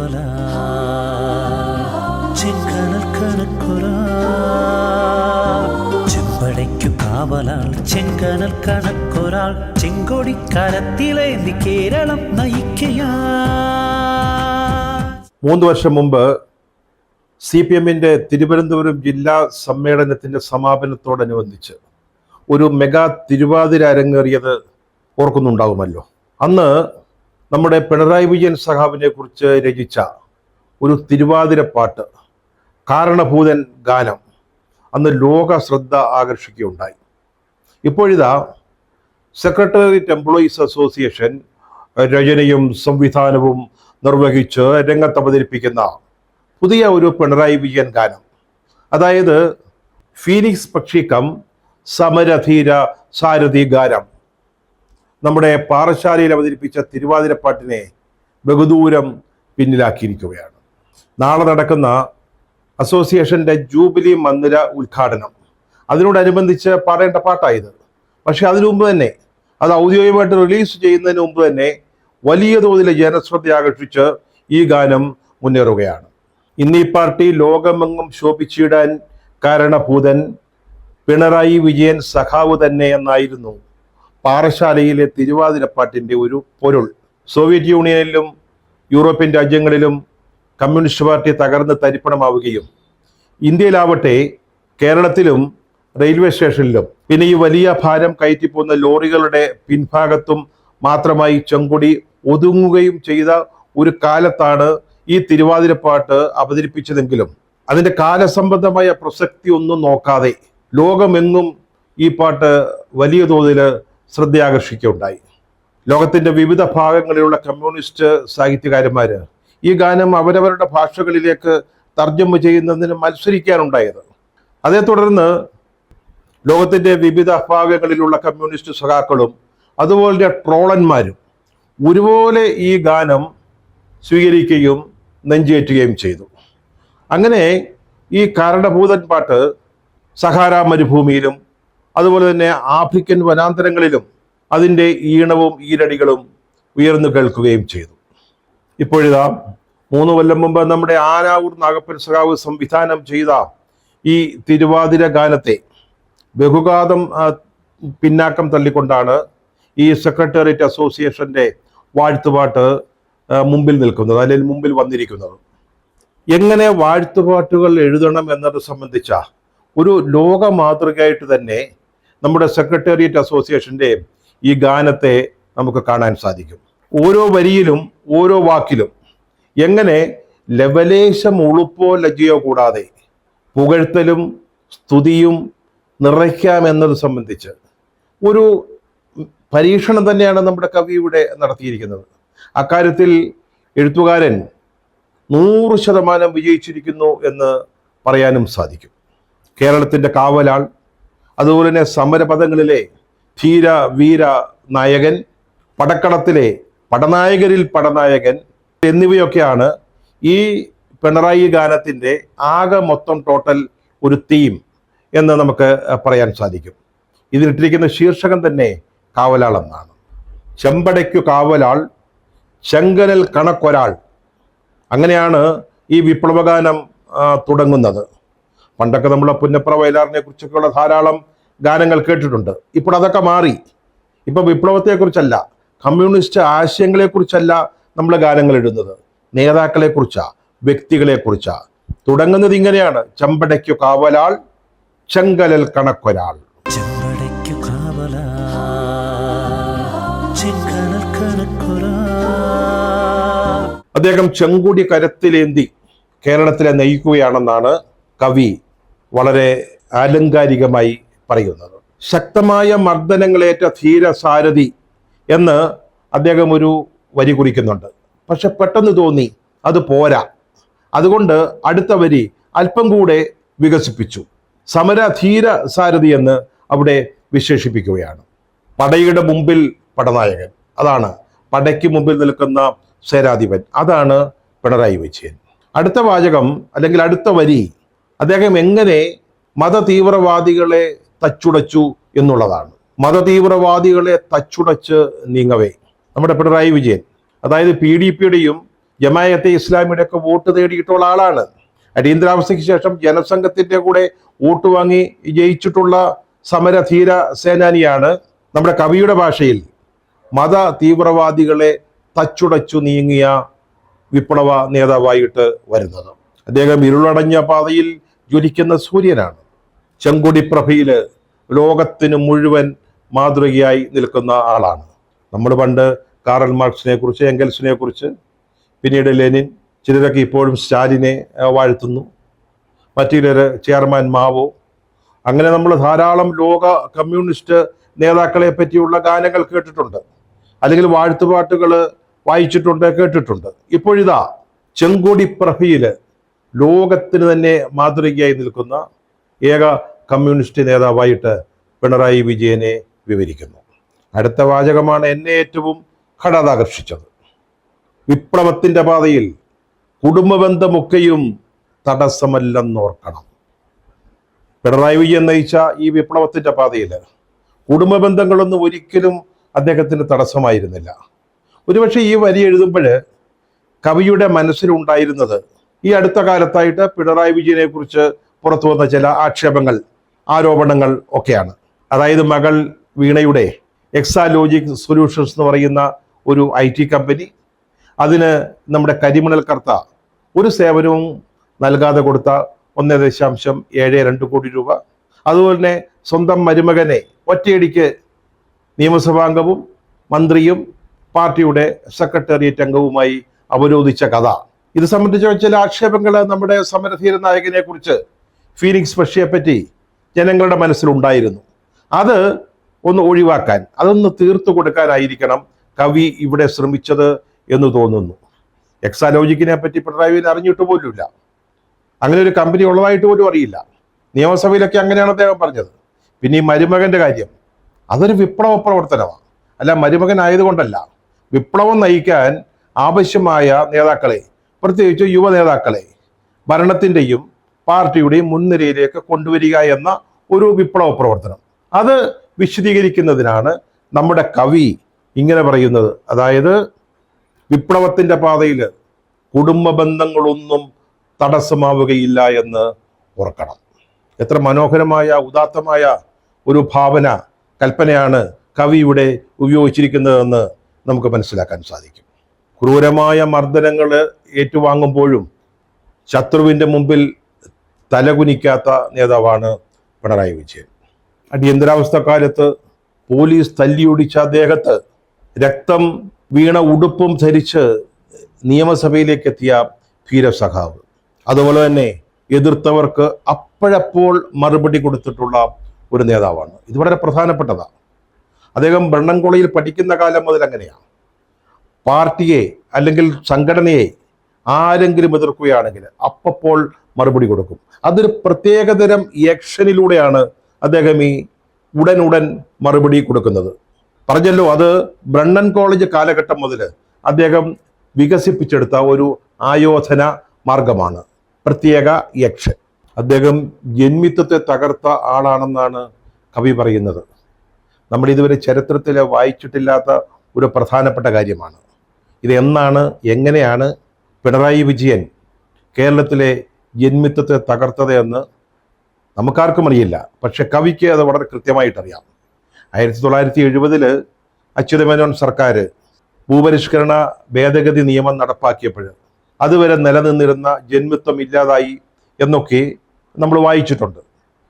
കാവലാ ചെങ്കനൽ കണക്കൊരാ ചെമ്പടയ്ക്കു കാവലാൾ ചെങ്കനൽ കണക്കൊരാൾ ചെങ്കൊടിക്കരത്തിലേന്തി കേരളം നയിക്കയാ. 3 വർഷം മുമ്പ് CPM-ന്റെ തിരുവനന്തപുരം ജില്ലാ സമ്മേളനത്തിന്റെ സമാപനത്തോടനുബന്ധിച്ച് ഒരു മെഗാ തിരുവാതിര അരങ്ങേറിയത് ഓർക്കുന്നുണ്ടാകുമല്ലോ. അന്ന് നമ്മുടെ പിണറായി വിജയൻ സഖാവിനെ കുറിച്ച് രചിച്ച ഒരു തിരുവാതിര പാട്ട്, കാരണഭൂതൻ ഗാനം, അന്ന് ലോക ശ്രദ്ധ ആകർഷിക്കുകയുണ്ടായി. ഇപ്പോഴിതാ സെക്രട്ടേറിയറ്റ് എംപ്ലോയീസ് അസോസിയേഷൻ രചനയും സംവിധാനവും നിർവഹിച്ച് രംഗത്ത് അവതരിപ്പിക്കുന്ന പുതിയ ഒരു പിണറായി വിജയൻ ഗാനം, അതായത് ഫീനിക്സ് പക്ഷിക്കം സമരധീര സാരഥി ഗാനം, നമ്മുടെ പാറശാലയിൽ അവതരിപ്പിച്ച തിരുവാതിരപ്പാട്ടിനെ ബഹുദൂരം പിന്നിലാക്കിയിരിക്കുകയാണ്. നാളെ നടക്കുന്ന അസോസിയേഷന്റെ ജൂബിലി മന്ദിര ഉദ്ഘാടനം, അതിനോടനുബന്ധിച്ച് പാടേണ്ട പാട്ടായത്. പക്ഷെ അതിനു മുമ്പ് തന്നെ, അത് ഔദ്യോഗികമായിട്ട് റിലീസ് ചെയ്യുന്നതിന് മുമ്പ് തന്നെ വലിയ തോതിൽ ജനശ്രദ്ധ ആകർഷിച്ച് ഈ ഗാനം മുന്നേറുകയാണ്. ഇന്ന് ഈ പാർട്ടി ലോകമെങ്ങും ശോഭിച്ചിടാൻ കാരണഭൂതൻ പിണറായി വിജയൻ സഖാവ് തന്നെ എന്നായിരുന്നു പാറശാലയിലെ തിരുവാതിരപ്പാട്ടിൻ്റെ ഒരു പൊരുൾ. സോവിയറ്റ് യൂണിയനിലും യൂറോപ്യൻ രാജ്യങ്ങളിലും കമ്മ്യൂണിസ്റ്റ് പാർട്ടി തകർന്ന് തരിപ്പണമാവുകയും ഇന്ത്യയിലാവട്ടെ കേരളത്തിലും റെയിൽവേ സ്റ്റേഷനിലും പിന്നെ ഈ വലിയ ഭാരം കയറ്റിപ്പോകുന്ന ലോറികളുടെ പിൻഭാഗത്തും മാത്രമായി ചെങ്കൊടി ഒതുങ്ങുകയും ചെയ്ത ഒരു കാലത്താണ് ഈ തിരുവാതിരപ്പാട്ട് അവതരിപ്പിച്ചതെങ്കിലും അതിൻ്റെ കാലസംബന്ധമായ പ്രസക്തി ഒന്നും നോക്കാതെ ലോകമെങ്ങും ഈ പാട്ട് വലിയ തോതിൽ ശ്രദ്ധയാകർഷിക്കുകയുണ്ടായി. ലോകത്തിൻ്റെ വിവിധ ഭാഗങ്ങളിലുള്ള കമ്മ്യൂണിസ്റ്റ് സാഹിത്യകാരന്മാർ ഈ ഗാനം അവരവരുടെ ഭാഷകളിലേക്ക് തർജ്ജമ ചെയ്യുന്നതിന് മത്സരിക്കാനുണ്ടായത്. അതേ തുടർന്ന് ലോകത്തിൻ്റെ വിവിധ ഭാഗങ്ങളിലുള്ള കമ്മ്യൂണിസ്റ്റ് സഖാക്കളും അതുപോലെ ട്രോളന്മാരും ഒരുപോലെ ഈ ഗാനം സ്വീകരിക്കുകയും നെഞ്ചേറ്റുകയും ചെയ്തു. അങ്ങനെ ഈ കാരണഭൂതൻ പാട്ട് സഹാര മരുഭൂമിയിലും അതുപോലെ തന്നെ ആഫ്രിക്കൻ വനാന്തരങ്ങളിലും അതിൻ്റെ ഈണവും ഈരടികളും ഉയർന്നു കേൾക്കുകയും ചെയ്തു. ഇപ്പോഴിതാ 3 കൊല്ലം മുമ്പ് നമ്മുടെ ആനാവൂർ നാഗപ്പൻ സഖാവ് സംവിധാനം ചെയ്ത ഈ തിരുവാതിര ഗാനത്തെ ബഹുഘാതം പിന്നാക്കം തള്ളിക്കൊണ്ടാണ് ഈ സെക്രട്ടേറിയറ്റ് അസോസിയേഷന്റെ വാഴ്ത്തുപാട്ട് മുമ്പിൽ നിൽക്കുന്നത്, അല്ലെങ്കിൽ മുമ്പിൽ വന്നിരിക്കുന്നത്. എങ്ങനെ വാഴ്ത്തുപാട്ടുകൾ എഴുതണം എന്നത് സംബന്ധിച്ച ഒരു ലോക മാതൃകയായിട്ട് തന്നെ നമ്മുടെ സെക്രട്ടേറിയറ്റ് അസോസിയേഷന്റെ ഈ ഗാനത്തെ നമുക്ക് കാണാൻ സാധിക്കും. ഓരോ വരിയിലും ഓരോ വാക്കിലും എങ്ങനെ ലവലേശം ഉളുപ്പോ ലജ്ജയോ കൂടാതെ പുകഴ്ത്തലും സ്തുതിയും നിറയ്ക്കാം എന്നത് സംബന്ധിച്ച് ഒരു പരീക്ഷണം തന്നെയാണ് നമ്മുടെ കവി ഇവിടെ നടത്തിയിരിക്കുന്നത്. അക്കാര്യത്തിൽ എഴുത്തുകാരൻ 100% വിജയിച്ചിരിക്കുന്നു എന്ന് പറയാനും സാധിക്കും. കേരളത്തിൻ്റെ കാവലാൾ, അതുപോലെ തന്നെ സമരപഥങ്ങളിലെ ധീര വീര നായകൻ, പടക്കളത്തിലെ പടനായകരിൽ പടനായകൻ എന്നിവയൊക്കെയാണ് ഈ പിണറായി ഗാനത്തിൻ്റെ ആകെ മൊത്തം ടോട്ടൽ ഒരു തീം എന്ന് നമുക്ക് പറയാൻ സാധിക്കും. ഇതിലിട്ടിരിക്കുന്ന ശീർഷകം തന്നെ കാവലാൾ എന്നാണ്. ചെമ്പടയ്ക്കു കാവലാൾ ചെങ്കനൽ കണക്കൊരാൾ, അങ്ങനെയാണ് ഈ വിപ്ലവഗാനം തുടങ്ങുന്നത്. പണ്ടൊക്കെ നമ്മൾ പുന്നപ്ര വയലാറിനെ കുറിച്ചൊക്കെയുള്ള ധാരാളം ഗാനങ്ങൾ കേട്ടിട്ടുണ്ട്. ഇപ്പോൾ അതൊക്കെ മാറി. ഇപ്പൊ വിപ്ലവത്തെക്കുറിച്ചല്ല, കമ്മ്യൂണിസ്റ്റ് ആശയങ്ങളെക്കുറിച്ചല്ല നമ്മൾ ഗാനങ്ങൾ ഇടുന്നത്, നേതാക്കളെക്കുറിച്ചാ, വ്യക്തികളെക്കുറിച്ചാ. തുടങ്ങുന്നത് ഇങ്ങനെയാണ്: ചെമ്പടയ്ക്കു കാവലാൾ ചെങ്കനൽ കണക്കൊരാൾ. ചെമ്പടയ്ക്കു കാവലാ ചെങ്കനൽ കണക്കൊരാൾ. അദ്ദേഹം ചെങ്കൊടി കരത്തിലേന്തി കേരളത്തിലെ നയിക്കുകയാണെന്നാണ് കവി വളരെ ആലങ്കാരികമായി പറയുന്നത്. ശക്തമായ മർദ്ദനങ്ങളേറ്റ ധീരസാരഥി എന്ന് അദ്ദേഹം ഒരു വരി കുറിക്കുന്നുണ്ട്. പക്ഷെ പെട്ടെന്ന് തോന്നി അത് പോരാ, അതുകൊണ്ട് അടുത്ത വരി അല്പം കൂടെ വികസിപ്പിച്ചു. സമരധീര സാരഥി എന്ന് അവിടെ വിശേഷിപ്പിക്കുകയാണ്. പടയുടെ മുമ്പിൽ പടനായകൻ, അതാണ് പടയ്ക്ക് മുമ്പിൽ നിൽക്കുന്ന സേനാധിപൻ, അതാണ് പിണറായി വിജയൻ. അടുത്ത വാചകം അല്ലെങ്കിൽ അടുത്ത വരി അദ്ദേഹം എങ്ങനെ മതതീവ്രവാദികളെ തച്ചുടച്ചു എന്നുള്ളതാണ്. മതതീവ്രവാദികളെ തച്ചുടച്ച് നീങ്ങവേ നമ്മുടെ പിണറായി വിജയൻ, അതായത് PDPയുടെയും ജമാഅത്തെ ഇസ്ലാമിയുടെ ഒക്കെ വോട്ട് നേടിയിട്ടുള്ള ആളാണ്. അടിയന്തരാവസ്ഥയ്ക്ക് ശേഷം ജനസംഘത്തിന്റെ കൂടെ വോട്ട് വാങ്ങി ജയിച്ചിട്ടുള്ള സമരധീര സേനാനിയാണ്. നമ്മുടെ കവിയുടെ ഭാഷയിൽ മത തീവ്രവാദികളെ തച്ചുടച്ചു നീങ്ങിയ വിപ്ലവ നേതാവായിട്ട് വരുന്നത്. അദ്ദേഹം ഇരുളടഞ്ഞ പാതയിൽ ജ്വലിക്കുന്ന സൂര്യനാണ്. ചെങ്കൊടി പ്രഭയില് ലോകത്തിന് മുഴുവൻ മാതൃകയായി നിൽക്കുന്ന ആളാണ്. നമ്മൾ പണ്ട് കാറൽ മാർക്സിനെ കുറിച്ച്, എംഗൽസിനെ കുറിച്ച്, പിന്നീട് ലെനിൻ, ചിലരൊക്കെ ഇപ്പോഴും സ്റ്റാലിനെ വാഴ്ത്തുന്നു, മറ്റു ചിലർ ചെയർമാൻ മാവോ, അങ്ങനെ നമ്മൾ ധാരാളം ലോക കമ്മ്യൂണിസ്റ്റ് നേതാക്കളെ പറ്റിയുള്ള ഗാനങ്ങൾ കേട്ടിട്ടുണ്ട്, അല്ലെങ്കിൽ വാഴ്ത്തുപാട്ടുകൾ വായിച്ചിട്ടുണ്ട്, കേട്ടിട്ടുണ്ട്. ഇപ്പോഴിതാ ചെങ്കൊടി പ്രഭയില് ലോകത്തിന് തന്നെ മാതൃകയായി നിൽക്കുന്ന ഏക കമ്മ്യൂണിസ്റ്റ് നേതാവായിട്ട് പിണറായി വിജയനെ വിവരിക്കുന്നു. അടുത്ത വാചകമാണ് എന്നെ ഏറ്റവും ഘടതാകർഷിച്ചത്. വിപ്ലവത്തിന്റെ പാതയിൽ കുടുംബബന്ധമൊക്കെയും തടസ്സമല്ലെന്നോർക്കണം. പിണറായി വിജയൻ നയിച്ച ഈ വിപ്ലവത്തിന്റെ പാതയിൽ കുടുംബബന്ധങ്ങളൊന്നും ഒരിക്കലും അദ്ദേഹത്തിന് തടസ്സമായിരുന്നില്ല. ഒരുപക്ഷെ ഈ വരി എഴുതുമ്പോൾ കവിയുടെ മനസ്സിലുണ്ടായിരുന്നത് ഈ അടുത്ത കാലത്തായിട്ട് പിണറായി വിജയനെ കുറിച്ച് പുറത്തു വന്ന ചില ആക്ഷേപങ്ങൾ, ആരോപണങ്ങൾ ഒക്കെയാണ്. അതായത് മകൾ വീണയുടെ എക്സാലോജിക് സൊല്യൂഷൻസ് എന്ന് പറയുന്ന ഒരു IT കമ്പനി, അതിന് നമ്മുടെ കരിമണൽ കർത്ത ഒരു സേവനവും നൽകാതെ കൊടുത്ത 1.72 കോടി രൂപ, അതുപോലെ തന്നെ സ്വന്തം മരുമകനെ ഒറ്റയടിക്ക് നിയമസഭാംഗവും മന്ത്രിയും പാർട്ടിയുടെ സെക്രട്ടേറിയറ്റ് അംഗവുമായി അവരോധിച്ച കഥ, ഇത് സംബന്ധിച്ച ചില ആക്ഷേപങ്ങൾ നമ്മുടെ സമരധീര നായകനെ കുറിച്ച്, ഫീനിക്സ് പക്ഷിയെ പറ്റി ജനങ്ങളുടെ മനസ്സിലുണ്ടായിരുന്നു. അത് ഒന്ന് ഒഴിവാക്കാൻ, അതൊന്ന് തീർത്തു കൊടുക്കാനായിരിക്കണം കവി ഇവിടെ ശ്രമിച്ചത് എന്ന് തോന്നുന്നു. എക്സാലോജിക്കിനെ പറ്റി പിണറായി വിജയൻ അറിഞ്ഞിട്ട് പോലുമില്ല, അങ്ങനെ ഒരു കമ്പനി ഉള്ളതായിട്ട് പോലും അറിയില്ല. നിയമസഭയിലൊക്കെ അങ്ങനെയാണ് അദ്ദേഹം പറഞ്ഞത്. പിന്നെ ഈ മരുമകന്റെ കാര്യം, അതൊരു വിപ്ലവ പ്രവർത്തനമാണ്, അല്ല മരുമകൻ ആയതുകൊണ്ടല്ല. വിപ്ലവം നയിക്കാൻ ആവശ്യമായ നേതാക്കളെ, പ്രത്യേകിച്ച് യുവ നേതാക്കളെ ഭരണത്തിൻ്റെയും പാർട്ടിയുടെയും മുൻനിരയിലേക്ക് കൊണ്ടുവരിക എന്ന ഒരു വിപ്ലവ പ്രവർത്തനം, അത് വിശദീകരിക്കുന്നതിനാണ് നമ്മുടെ കവി ഇങ്ങനെ പറയുന്നത്. അതായത് വിപ്ലവത്തിൻ്റെ പാതയിൽ കുടുംബ ബന്ധങ്ങളൊന്നും തടസ്സമാവുകയില്ല എന്ന് ഓർക്കണം. എത്ര മനോഹരമായ ഉദാത്തമായ ഒരു ഭാവന, കൽപ്പനയാണ് കവി ഇവിടെ ഉപയോഗിച്ചിരിക്കുന്നതെന്ന് നമുക്ക് മനസ്സിലാക്കാൻ സാധിക്കും. ക്രൂരമായ മർദ്ദനങ്ങൾ ഏറ്റുവാങ്ങുമ്പോഴും ശത്രുവിൻ്റെ മുമ്പിൽ തലകുനിക്കാത്ത നേതാവാണ് പിണറായി വിജയൻ. അടിയന്തരാവസ്ഥ കാലത്ത് പോലീസ് തല്ലിയൊടിച്ച അദ്ദേഹത്തെ രക്തം വീണ ഉടുപ്പും ധരിച്ച് നിയമസഭയിലേക്ക് എത്തിയ ധീരസഖാവ്, അതുപോലെ തന്നെ എതിർത്തവർക്ക് അപ്പോഴപ്പോൾ മറുപടി കൊടുത്തിട്ടുള്ള ഒരു നേതാവാണ്. ഇത് വളരെ പ്രധാനപ്പെട്ടതാണ്. അദ്ദേഹം ബ്രണ്ണൻ കോളേജിൽ പഠിക്കുന്ന കാലം മുതൽ അങ്ങനെയാണ്. പാർട്ടിയെ അല്ലെങ്കിൽ സംഘടനയെ ആരെങ്കിലും എതിർക്കുകയാണെങ്കിൽ അപ്പോൾ മറുപടി കൊടുക്കും. അതൊരു പ്രത്യേകതരം ആക്ഷനിലൂടെയാണ് അദ്ദേഹം ഈ ഉടൻ മറുപടി കൊടുക്കുന്നത്. പറഞ്ഞല്ലോ, അത് ബ്രണ്ണൻ കോളേജ് കാലഘട്ടം മുതൽ അദ്ദേഹം വികസിപ്പിച്ചെടുത്ത ഒരു ആയോധന മാർഗമാണ് പ്രത്യേക ആക്ഷൻ. അദ്ദേഹം ജന്മിത്വത്തെ തകർത്ത ആളാണെന്നാണ് കവി പറയുന്നത്. നമ്മൾ ഇതുവരെ ചരിത്രത്തിൽ വായിച്ചിട്ടില്ലാത്ത ഒരു പ്രധാനപ്പെട്ട കാര്യമാണ് ഇത്. എന്നാണ്, എങ്ങനെയാണ് പിണറായി വിജയൻ കേരളത്തിലെ ജന്മിത്വത്തെ തകർത്തത് എന്ന് നമുക്കാർക്കും അറിയില്ല. പക്ഷെ കവിക്ക് അത് വളരെ കൃത്യമായിട്ടറിയാം. 1970 അച്യുതമേനോൻ സർക്കാർ ഭൂപരിഷ്കരണ ഭേദഗതി നിയമം നടപ്പാക്കിയപ്പോൾ അതുവരെ നിലനിന്നിരുന്ന ജന്മിത്വം ഇല്ലാതായി എന്നൊക്കെ നമ്മൾ വായിച്ചിട്ടുണ്ട്,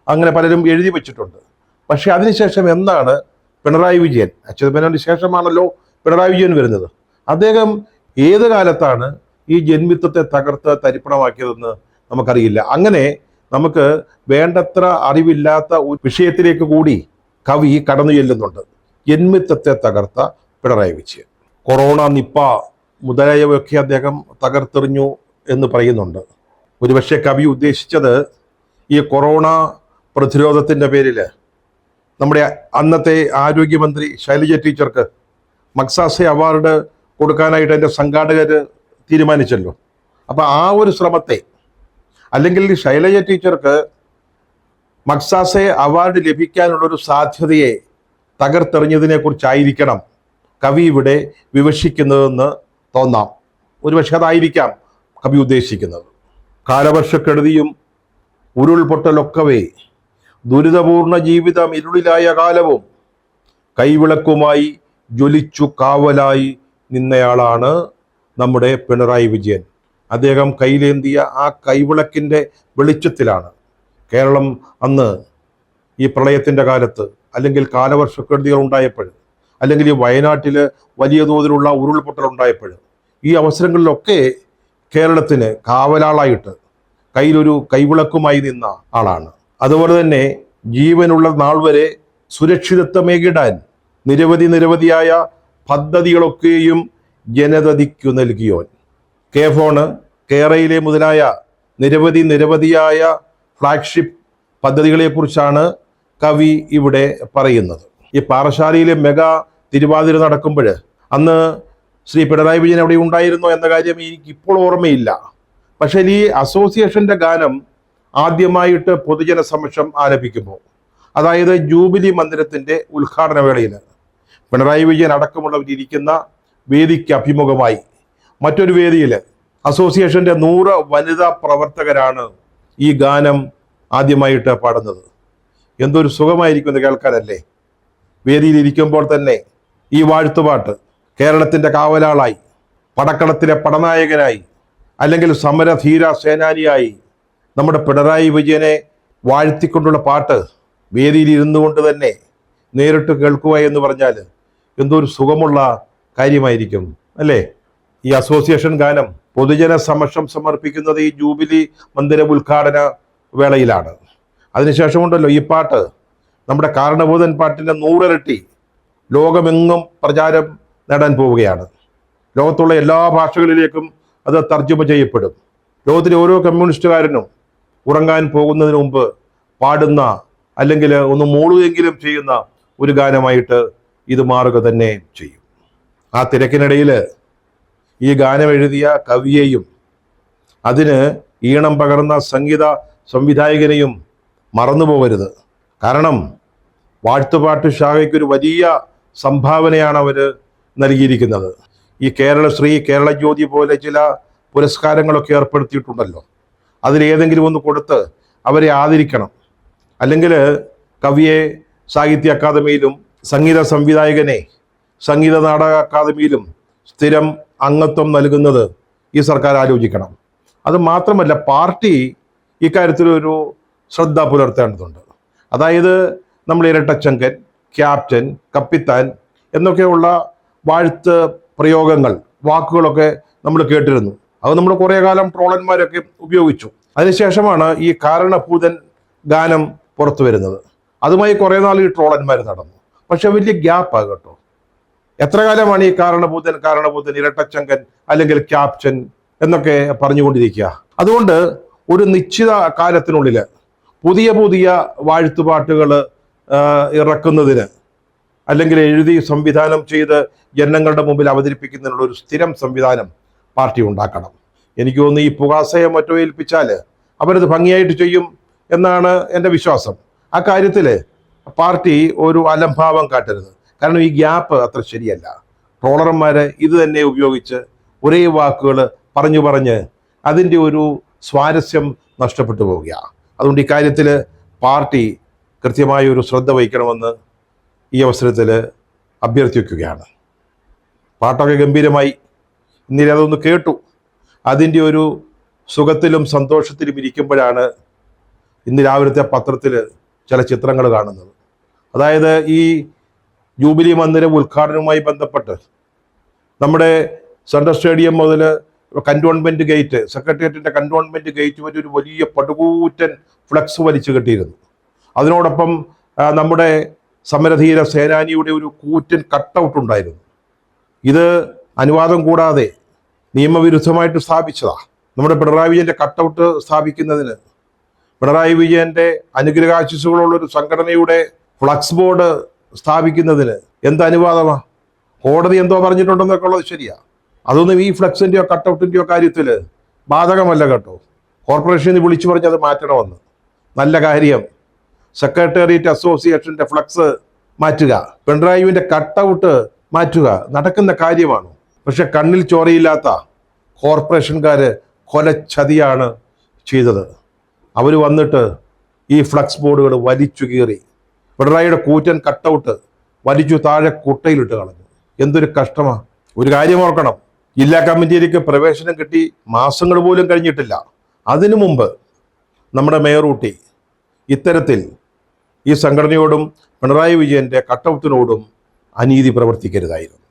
അങ്ങനെ പലരും എഴുതി വെച്ചിട്ടുണ്ട്. പക്ഷെ അതിനുശേഷം എന്താണ് പിണറായി വിജയൻ, അച്യുതമേനോന് ശേഷമാണല്ലോ പിണറായി വിജയൻ വരുന്നത്, അദ്ദേഹം ഏത് കാലത്താണ് ഈ ജന്മിത്വത്തെ തകർത്ത് തരിപ്പണമാക്കിയതെന്ന് നമുക്കറിയില്ല. അങ്ങനെ നമുക്ക് വേണ്ടത്ര അറിവില്ലാത്ത ഒരു വിഷയത്തിലേക്ക് കൂടി കവി കടന്നു ചെല്ലുന്നുണ്ട്. ജന്മിത്വത്തെ തകർത്ത പിണറായി വിജയൻ. കൊറോണ, നിപ്പ മുതലായവയൊക്കെ അദ്ദേഹം തകർത്തെറിഞ്ഞു എന്ന് പറയുന്നുണ്ട്. ഒരുപക്ഷെ കവി ഉദ്ദേശിച്ചത് ഈ കൊറോണ പ്രതിരോധത്തിൻ്റെ പേരിൽ നമ്മുടെ അന്നത്തെ ആരോഗ്യമന്ത്രി ശൈലജ ടീച്ചർക്ക് മക്സാസെ അവാർഡ് കൊടുക്കാനായിട്ട് എൻ്റെ സംഘാടകർ തീരുമാനിച്ചല്ലോ. അപ്പം ആ ഒരു ശ്രമത്തെ, അല്ലെങ്കിൽ ശൈലജ ടീച്ചർക്ക് മക്സാസെ അവാർഡ് ലഭിക്കാനുള്ളൊരു സാധ്യതയെ തകർത്തെറിഞ്ഞതിനെ കുറിച്ചായിരിക്കണം കവി ഇവിടെ വിവക്ഷിക്കുന്നതെന്ന് തോന്നാം. ഒരുപക്ഷെ അതായിരിക്കാം കവി ഉദ്ദേശിക്കുന്നത്. കാലവർഷക്കെടുതിയും ഉരുൾപൊട്ടലൊക്കവേ ദുരിതപൂർണ ജീവിതം ഇരുളിലായ കാലവും കൈവിളക്കുമായി ജ്വലിച്ചു കാവലായി നിന്നയാളാണ് നമ്മുടെ പിണറായി വിജയൻ. അദ്ദേഹം കയ്യിലേന്തിയ ആ കൈവിളക്കിൻ്റെ വെളിച്ചത്തിലാണ് കേരളം അന്ന് ഈ പ്രളയത്തിൻ്റെ കാലത്ത്, അല്ലെങ്കിൽ കാലവർഷക്കെടുതികൾ ഉണ്ടായപ്പോൾ, അല്ലെങ്കിൽ ഈ വയനാട്ടിൽ വലിയ തോതിലുള്ള ഉരുൾപൊട്ടൽ ഉണ്ടായപ്പോൾ, ഈ അവസരങ്ങളിലൊക്കെ കേരളത്തിന് കാവലാളായിട്ട് കയ്യിലൊരു കൈവിളക്കുമായി നിന്ന ആളാണ്. അതുപോലെ തന്നെ ജീവനുള്ള നാൾ വരെ സുരക്ഷിതത്വമേകിടാൻ നിരവധിയായ പദ്ധതികളൊക്കെയും ജനതയ്ക്കു നൽകിയോൻ. കെ ഫോണ്, കേരയിലെ മുതലായ നിരവധിയായ ഫ്ലാഗ്ഷിപ്പ് പദ്ധതികളെക്കുറിച്ചാണ് കവി ഇവിടെ പറയുന്നത്. ഈ പാറശാലയിലെ മെഗാ തിരുവാതിര നടക്കുമ്പോൾ അന്ന് ശ്രീ പിണറായി വിജയൻ അവിടെ ഉണ്ടായിരുന്നോ എന്ന കാര്യം എനിക്ക് ഇപ്പോൾ ഓർമ്മയില്ല. പക്ഷേ ഈ അസോസിയേഷന്റെ ഗാനം ആദ്യമായിട്ട് പൊതുജന സമക്ഷം ആലപിക്കുമ്പോൾ, അതായത് ജൂബിലി മന്ദിരത്തിന്റെ ഉദ്ഘാടന വേളയിൽ പിണറായി വിജയൻ അടക്കമുള്ളവരിയ്ക്കുന്ന വേദിക്ക് അഭിമുഖമായി മറ്റൊരു വേദിയിൽ അസോസിയേഷന്റെ 100 വനിതാ പ്രവർത്തകരാണ് ഈ ഗാനം ആദ്യമായിട്ട് പാടുന്നത്. എന്തൊരു സുഖമായിരിക്കും കേൾക്കാനല്ലേ. വേദിയിലിരിക്കുമ്പോൾ തന്നെ ഈ വാഴ്ത്തുപാട്ട് കേരളത്തിന്റെ കാവലാളായി, പടക്കളത്തിലെ പടനായകനായി, അല്ലെങ്കിൽ സമരധീര സേനാനിയായി നമ്മുടെ പിണറായി വിജയനെ വാഴ്ത്തിക്കൊണ്ടുള്ള പാട്ട് വേദിയിൽ ഇരുന്നു കൊണ്ട് തന്നെ നേരിട്ട് കേൾക്കുക എന്ന് പറഞ്ഞാൽ എന്തൊരു സുഖമുള്ള കാര്യമായിരിക്കും അല്ലേ. ഈ അസോസിയേഷൻ ഗാനം പൊതുജന സമക്ഷം സമർപ്പിക്കുന്നത് ഈ ജൂബിലി മന്ദിര ഉദ്ഘാടന വേളയിലാണ്. അതിനുശേഷമുണ്ടല്ലോ ഈ പാട്ട് നമ്മുടെ കാരണഭൂതൻ പാട്ടിൻ്റെ 100 ഇരട്ടി ലോകമെങ്ങും പ്രചാരം നേടാൻ പോവുകയാണ്. ലോകത്തുള്ള എല്ലാ ഭാഷകളിലേക്കും അത് തർജ്ജമ ചെയ്യപ്പെടും. ലോകത്തിലെ ഓരോ കമ്മ്യൂണിസ്റ്റുകാരനും ഉറങ്ങാൻ പോകുന്നതിന് മുമ്പ് പാടുന്ന, അല്ലെങ്കിൽ ഒന്ന് മൂളുകയെങ്കിലും ചെയ്യുന്ന ഒരു ഗാനമായിട്ട് ഇത് മാറുക തന്നെ ചെയ്യും. ആ തിരക്കിനിടയിൽ ഈ ഗാനം എഴുതിയ കവിയെയും അതിന് ഈണം പകർന്ന സംഗീത സംവിധായകനെയും മറന്നു പോകരുത്. കാരണം വാഴ്ത്തുപാട്ട് ശാഖയ്ക്കൊരു വലിയ സംഭാവനയാണ് അവർ നൽകിയിരിക്കുന്നത്. ഈ കേരളശ്രീ, കേരള ജ്യോതി പോലെ ചില പുരസ്കാരങ്ങളൊക്കെ ഏർപ്പെടുത്തിയിട്ടുണ്ടല്ലോ. അതിലേതെങ്കിലും ഒന്ന് കൊടുത്ത് അവരെ ആദരിക്കണം. അല്ലെങ്കിൽ കവിയെ സാഹിത്യ അക്കാദമിയിലും സംഗീത സംവിധായകനെ സംഗീത നാടക അക്കാദമിയിലും സ്ഥിരം അംഗത്വം നൽകുന്നത് ഈ സർക്കാർ ആലോചിക്കണം. അത് മാത്രമല്ല, പാർട്ടി ഇക്കാര്യത്തിലൊരു ശ്രദ്ധ പുലർത്തേണ്ടതുണ്ട്. അതായത് നമ്മൾ ഇരട്ടച്ചങ്കൻ, ക്യാപ്റ്റൻ, കപ്പിത്താൻ എന്നൊക്കെയുള്ള വാഴ്ത്ത് പ്രയോഗങ്ങൾ, വാക്കുകളൊക്കെ നമ്മൾ കേട്ടിരുന്നു. അത് നമ്മൾ കുറേ കാലം ട്രോളന്മാരൊക്കെ ഉപയോഗിച്ചു. അതിനുശേഷമാണ് ഈ കാരണഭൂതൻ ഗാനം പുറത്തു വരുന്നത്. അതുമായി കുറേ നാൾ ഈ ട്രോളന്മാർ നടന്നു. പക്ഷെ വലിയ ഗ്യാപ്പാണ് കേട്ടോ. എത്ര കാലമാണ് ഈ കാരണഭൂതൻ, ഇരട്ടച്ചങ്കൻ അല്ലെങ്കിൽ ക്യാപ്റ്റൻ എന്നൊക്കെ പറഞ്ഞുകൊണ്ടിരിക്കുക. അതുകൊണ്ട് ഒരു നിശ്ചിത കാലത്തിനുള്ളിൽ പുതിയ വാഴ്ത്തുപാട്ടുകൾ ഇറക്കുന്നതിന്, അല്ലെങ്കിൽ എഴുതി സംവിധാനം ചെയ്ത് ജനങ്ങളുടെ മുമ്പിൽ അവതരിപ്പിക്കുന്നതിനുള്ള ഒരു സ്ഥിരം സംവിധാനം പാർട്ടി ഉണ്ടാക്കണം. എനിക്ക് തോന്നുന്നു ഈ പുകാസയെ മറ്റോ ഏൽപ്പിച്ചാൽ അവരത് ഭംഗിയായിട്ട് ചെയ്യും എന്നാണ് എൻ്റെ വിശ്വാസം. ആ കാര്യത്തിൽ പാർട്ടി ഒരു അലംഭാവം കാട്ടരുത്. കാരണം ഈ ഗ്യാപ്പ് അത്ര ശരിയല്ല. ട്രോളർമാർ ഇത് തന്നെ ഉപയോഗിച്ച് ഒരേ വാക്കുകൾ പറഞ്ഞ് അതിൻ്റെ ഒരു സ്വാരസ്യം നഷ്ടപ്പെട്ടു പോവുകയാണ്. അതുകൊണ്ട് ഇക്കാര്യത്തിൽ പാർട്ടി കൃത്യമായ ഒരു ശ്രദ്ധ വഹിക്കണമെന്ന് ഈ അവസരത്തിൽ അഭ്യർത്ഥിക്കുകയാണ്. പാട്ടൊക്കെ ഗംഭീരമായി, ഇന്നലെ അതൊന്ന് കേട്ടു. അതിൻ്റെ ഒരു സുഖത്തിലും സന്തോഷത്തിലും ഇരിക്കുമ്പോഴാണ് ഇന്ന് രാവിലത്തെ പത്രത്തിൽ ചില ചിത്രങ്ങൾ കാണുന്നത്. അതായത് ഈ ജൂബിലി മന്ദിരം ഉദ്ഘാടനവുമായി ബന്ധപ്പെട്ട് നമ്മുടെ സെൻട്രൽ സ്റ്റേഡിയം മുതൽ കന്റോൺമെന്റ് ഗേറ്റ്, സെക്രട്ടേറിയറ്റിന്റെ കന്റോൺമെന്റ് ഗേറ്റ് വരെ ഒരു വലിയ പടുകൂറ്റൻ ഫ്ലക്സ് വലിച്ചു കെട്ടിയിരുന്നു. അതിനോടൊപ്പം നമ്മുടെ സമരധീര സേനാനിയുടെ ഒരു കൂറ്റൻ കട്ടൗട്ട് ഉണ്ടായിരുന്നു. ഇത് അനുവാദം കൂടാതെ നിയമവിരുദ്ധമായിട്ട് സ്ഥാപിച്ചതാ. നമ്മുടെ പിണറായി വിജയന്റെ കട്ടൗട്ട് സ്ഥാപിക്കുന്നതിന്, പിണറായി വിജയന്റെ അനുഗ്രഹാശിസുകളുള്ളൊരു സംഘടനയുടെ ഫ്ലക്സ് ബോർഡ് സ്ഥാപിക്കുന്നതിന് എന്ത് അനുവാദമാ? കോടതി എന്തോ പറഞ്ഞിട്ടുണ്ടെന്നൊക്കെ ഉള്ളത് ശരിയാ. അതൊന്നും ഈ ഫ്ലക്സിൻ്റെയോ കട്ടൗട്ടിൻ്റെയോ കാര്യത്തിൽ ബാധകമല്ല കേട്ടോ. കോർപ്പറേഷനിൽ വിളിച്ചു പറഞ്ഞ് അത് മാറ്റണമെന്ന്. നല്ല കാര്യം. സെക്രട്ടേറിയറ്റ് അസോസിയേഷന്റെ ഫ്ലക്സ് മാറ്റുക, പിണറായിയുടെ കട്ടൗട്ട് മാറ്റുക നടക്കുന്ന കാര്യമാണ്. പക്ഷെ കണ്ണിൽ ചോരയില്ലാത്ത കോർപ്പറേഷൻകാർ കൊലച്ചതിയാണ് ചെയ്തത്. അവർ വന്നിട്ട് ഈ ഫ്ലക്സ് ബോർഡുകൾ വലിച്ചു കീറി, പിണറായിയുടെ കൂറ്റൻ കട്ടൗട്ട് വലിച്ചു താഴെ കുട്ടയിലിട്ട് കളഞ്ഞു. എന്തൊരു കഷ്ടമാണ്. ഒരു കാര്യം ഓർക്കണം, ജില്ലാ കമ്മിറ്റിയിലേക്ക് പ്രവേശനം കിട്ടി മാസങ്ങൾ പോലും കഴിഞ്ഞിട്ടില്ല. അതിനു മുമ്പ് നമ്മുടെ മേയർ ഊട്ടി ഇത്തരത്തിൽ ഈ സംഘടനയോടും പിണറായി വിജയൻ്റെ കട്ടൗട്ടിനോടും അനീതി പ്രവർത്തിക്കരുതായിരുന്നു.